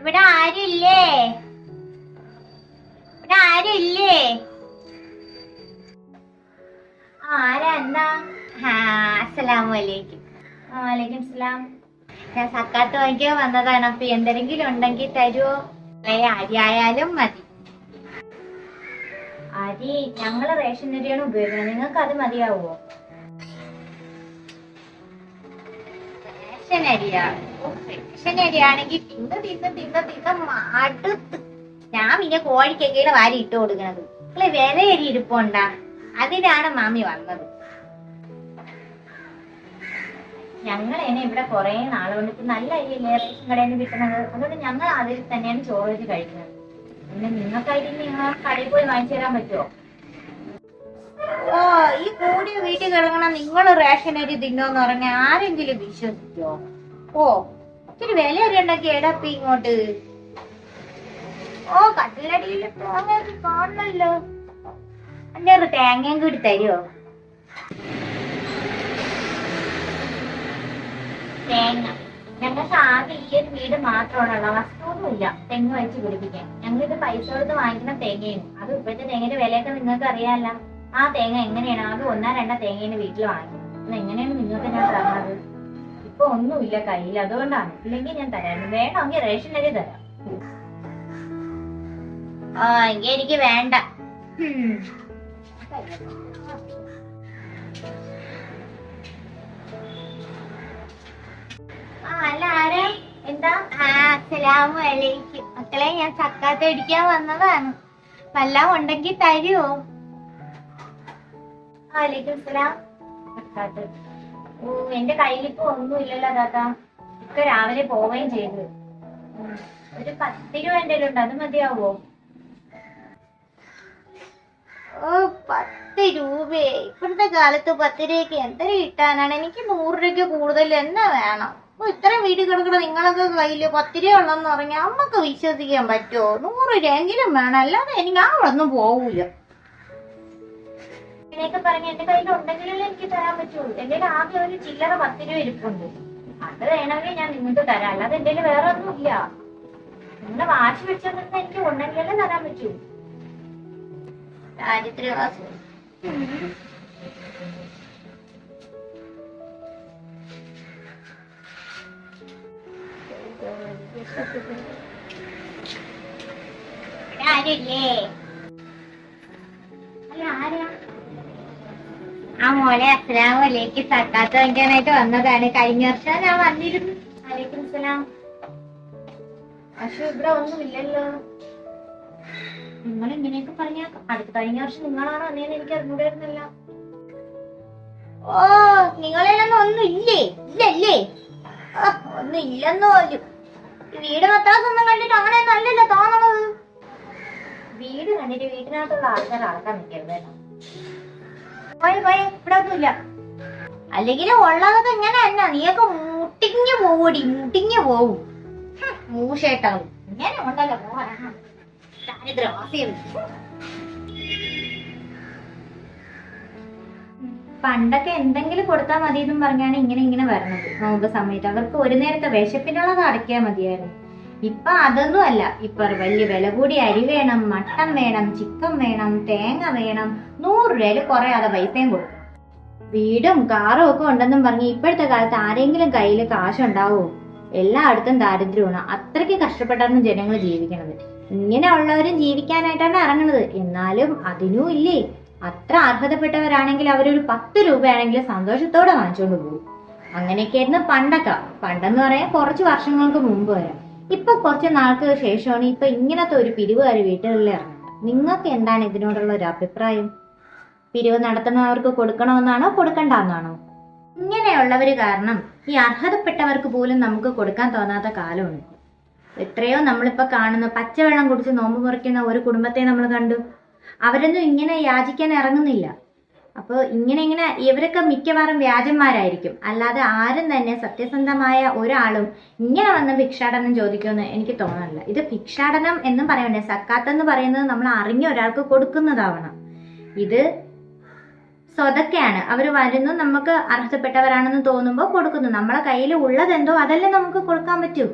ഇവിടെ ആരുമില്ലേ? ഇവിടെ ആരുമില്ലേ? ആരാ? എന്താ? അസ്സലാമലൈക്കും. വലൈക്കും സലാം. ഞാൻ സക്കാത്ത് വാങ്ങിക്കാൻ വന്നതാണ്. അപ്പൊ എന്തെങ്കിലും ഉണ്ടെങ്കിൽ തരുമോ? അരി ആയാലും മതി. അരി ഞങ്ങള് റേഷൻ അരിയാണ് ഉപയോഗിക്കുന്നത്. നിങ്ങൾക്ക് അത് മതിയാവോ? റേഷൻ അരിയാണെങ്കിൽ തിന്ന് തിന്ന് തിന്ന് തിന്ന് മടുത്ത് ഞാൻ പിന്നെ കോഴിക്കൊക്കെയാണ് വാരി ഇട്ട് കൊടുക്കണത്. നിങ്ങള് വില അരി ഇരിപ്പുണ്ടാ? അതിനാണ് മാമി വന്നത്. ഞങ്ങളെന്നെ ഇവിടെ കുറെ നാളുകൊണ്ട് നല്ല അരിയല്ലേ റേഷൻ കടയിൽ നിന്ന് കിട്ടുന്നത്. അതുകൊണ്ട് ഞങ്ങൾ അതിൽ തന്നെയാണ് ചോറ് വെച്ച് കഴിക്കുന്നത്. പിന്നെ നിങ്ങൾക്കായിട്ട് നിങ്ങൾ കടയിൽ പോയി വാങ്ങിച്ചു തരാൻ പറ്റുമോ? ഓ, ഈ കൂടിയ വീട്ടിൽ കിടങ്ങണം നിങ്ങൾ റേഷൻ അരി തിന്നോന്ന് പറഞ്ഞ ആരെങ്കിലും വിശ്വസിക്കോ? ഓ, ഒത്തിരി വില അറിയണ്ടൊക്കെ എടപ്പി ഇങ്ങോട്ട്. ഓ, കട്ടിലടിയിൽ തേങ്ങ കാണണല്ലോ. എന്റെ ഒരു തേങ്ങയും കൂടി തരുമോ? തേങ്ങ ഞങ്ങൾക്ക് ആകെ ഈ ഒരു വീട് മാത്രമാണുള്ള, വസ്തുവൊന്നുമില്ല തെങ്ങ് വെച്ച് പിടിപ്പിക്കാൻ. ഞങ്ങളിത് പൈസ കൊടുത്ത് വാങ്ങിക്കുന്ന തേങ്ങയും അത് ഇപ്പോഴത്തെ തേങ്ങയുടെ വിലയൊക്കെ നിങ്ങൾക്ക് അറിയാമല്ല. ആ തേങ്ങ എങ്ങനെയാണ് ആകെ 1-2 തേങ്ങയുടെ വീട്ടിൽ വാങ്ങിക്കുന്നത്? എങ്ങനെയാണ് നിങ്ങൾക്ക് ഞാൻ തന്നത്? ഇപ്പൊ ഒന്നുമില്ല കയ്യിൽ, അതുകൊണ്ടാണ്. ഇല്ലെങ്കിൽ ഞാൻ തരാം. വേണമെങ്കിൽ റേഷൻ അരി തരാം. എങ്കിൽ എനിക്ക് വേണ്ട. അല്ല ആരാ? എന്താ? അസ്സലാമലൈക്കും. മക്കളെ, ഞാൻ സക്കാത്ത് അടിക്കാൻ വന്നതാണ്. വല്ലതും ഉണ്ടെങ്കിൽ തരുമോ? വലൈക്കും സലാം. സക്കാത്ത്. ഓ, എന്റെ കയ്യിലിപ്പോ ഒന്നുമില്ലല്ലോ താത്ത. ഇപ്പൊ രാവിലെ പോവുകയും ചെയ്തു. ഒരു 10 രൂപ എന്റെ ഉണ്ട്, അത് മതിയാവോ? ഓ, 10 രൂപയെ ഇപ്പോഴത്തെ കാലത്ത് 10 രൂപയ്ക്ക് എന്തൊരു കിട്ടാനാണ്? എനിക്ക് 100 രൂപയ്ക്ക് കൂടുതൽ എന്നാ വേണം? ഇത്രയും വീട്ടിൽ കിടക്കണം നിങ്ങളൊക്കെ കയ്യില് 10 രൂപ ഉള്ളതെന്ന് പറഞ്ഞാൽ അമ്മക്ക് വിശ്വസിക്കാൻ പറ്റുമോ? 100 രൂപയെങ്കിലും വേണം, അല്ലാതെ എനിക്ക് അവിടൊന്നും പോവൂല. ഇങ്ങനെയൊക്കെ പറഞ്ഞ എന്റെ കയ്യിൽ ഉണ്ടെങ്കിലല്ലേ എനിക്ക് തരാൻ പറ്റുള്ളൂ. എന്റെ ആകെ ഒരു ചില്ലറ 10 രൂപ ഇരിപ്പുണ്ട്. അത് വേണമെങ്കിൽ ഞാൻ നിങ്ങൾക്ക് തരാം, അല്ലാതെ എന്റെ വേറെ ഒന്നുമില്ല. നിങ്ങളെ വാശി വെച്ചോണ്ടിരുന്ന എനിക്ക് ഉണ്ടെങ്കിലല്ലേ തരാൻ പറ്റൂ. ദാരിദ്ര്യവാസം. ആരില്ലേ? അല്ല ആരാ? ആ മോളെ, അസ്സലാമലൈക്കും. സക്കാത്ത് വാങ്ങിക്കാനായിട്ട് വന്നതാണ്. കഴിഞ്ഞ വർഷം ഞാൻ വന്നിരുന്നു. വലൈക്കും സലാം. പക്ഷെ ഇവിടെ ഒന്നുമില്ലല്ലോ. നിങ്ങൾ ഇങ്ങനെയൊക്കെ പറഞ്ഞ കഴിഞ്ഞ വർഷം നിങ്ങളാണോ വന്നേന്ന് എനിക്ക് അറിഞ്ഞൂടായിരുന്നല്ല. ഓ, നിങ്ങളെല്ലാം ഒന്നും ഇല്ലേ? ഇല്ലല്ലേ? ഒന്നും ഇല്ലെന്ന് പോലും. വീട് പത്താസൊന്നും കണ്ടിട്ട് അങ്ങനെയൊന്നും അല്ലല്ലോ തോന്നണത്. വീട് കണ്ടിട്ട് വീട്ടിനകത്തുള്ള ആൾക്കാർ അളക്കാൻ നിൽക്കരുത്. പോയെ ഇവിടെ ഒന്നുമില്ല. അല്ലെങ്കിലും ഉള്ളതൊക്കെ ഇങ്ങനെ തന്നെ. നീയൊക്കെ മുട്ടിഞ്ഞു പോവൂടി, മുട്ടിഞ്ഞു പോവും. മൂഷേട്ടാവും ഇങ്ങനെ ഉണ്ടല്ലോ. ദാരിദ്ര്യവാസികൾ. പണ്ടൊക്കെ എന്തെങ്കിലും കൊടുത്താൽ മതി എന്നും പറഞ്ഞാണ് ഇങ്ങനെ വരണത്. നോമ്പ് സമയത്ത് അവർക്ക് ഒരു നേരത്തെ വിശപ്പിനുള്ളത് അടയ്ക്കാൻ മതിയായിരുന്നു. ഇപ്പൊ അതൊന്നും അല്ല. ഇപ്പൊ വലിയ വില കൂടി അരി വേണം, മട്ടൻ വേണം, ചിക്കൻ വേണം, തേങ്ങ വേണം. 100 രൂപയിൽ കുറയാതെ പൈസയും കൊടുക്കും. വീടും കാറും ഒക്കെ ഉണ്ടെന്നും പറഞ്ഞ് ഇപ്പോഴത്തെ കാലത്ത് ആരെങ്കിലും കയ്യിൽ കാശുണ്ടാവോ? എല്ലായിടത്തും ദാരിദ്ര്യമാണ്. അത്രയ്ക്ക് കഷ്ടപ്പെട്ടാണ് ജനങ്ങൾ ജീവിക്കണത്. ഇങ്ങനെയുള്ളവരും ജീവിക്കാനായിട്ടാണ് ഇറങ്ങുന്നത്. എന്നാലും അതിനും ഇല്ലേ, അത്ര അർഹതപ്പെട്ടവരാണെങ്കിൽ അവരൊരു 10 രൂപയാണെങ്കിൽ സന്തോഷത്തോടെ വാങ്ങിച്ചുകൊണ്ട് പോകും. അങ്ങനെയൊക്കെയായിരുന്നു പണ്ടൊക്കെ. പണ്ടെന്ന് പറയാൻ കുറച്ച് വർഷങ്ങൾക്ക് മുമ്പ് വരെ. ഇപ്പൊ കുറച്ച് നാൾക്ക് ശേഷമാണ് ഇപ്പൊ ഇങ്ങനത്തെ ഒരു പിരിവുകാർ വീട്ടുകളിൽ ഇറങ്ങുന്നത്. നിങ്ങൾക്ക് എന്താണ് ഇതിനോടുള്ള ഒരു അഭിപ്രായം? പിരിവ് നടത്തുന്നവർക്ക് കൊടുക്കണമെന്നാണോ കൊടുക്കണ്ടെന്നാണോ? ഇങ്ങനെയുള്ളവര് കാരണം ഈ അർഹതപ്പെട്ടവർക്ക് പോലും നമുക്ക് കൊടുക്കാൻ തോന്നാത്ത കാലമുണ്ട്. എത്രയോ നമ്മളിപ്പോ കാണുന്നു. പച്ചവെള്ളം കുടിച്ച് നോമ്പ് മുറിക്കുന്ന ഒരു കുടുംബത്തെ നമ്മൾ കണ്ടു. അവരൊന്നും ഇങ്ങനെ യാചിക്കാൻ ഇറങ്ങുന്നില്ല. അപ്പോൾ ഇങ്ങനെ ഇവരൊക്കെ മിക്കവാറും വ്യാജന്മാരായിരിക്കും. അല്ലാതെ ആരും തന്നെ സത്യസന്ധമായ ഒരാളും ഇങ്ങനെ വന്ന് ഭിക്ഷാടനം ചോദിക്കുമെന്ന് എനിക്ക് തോന്നുന്നില്ല. ഇത് ഭിക്ഷാടനം എന്നും പറയണ്ടേ. സക്കാത്ത് എന്ന് പറയുന്നത് നമ്മൾ അറിഞ്ഞ ഒരാൾക്ക് കൊടുക്കുന്നതാവണം. ഇത് സ്വതക്കെയാണ്. അവർ വരുന്നു, നമുക്ക് അർഹതപ്പെട്ടവരാണെന്ന് തോന്നുമ്പോൾ കൊടുക്കുന്നു. നമ്മളെ കയ്യിൽ ഉള്ളതെന്തോ അതല്ലേ നമുക്ക് കൊടുക്കാൻ പറ്റൂ.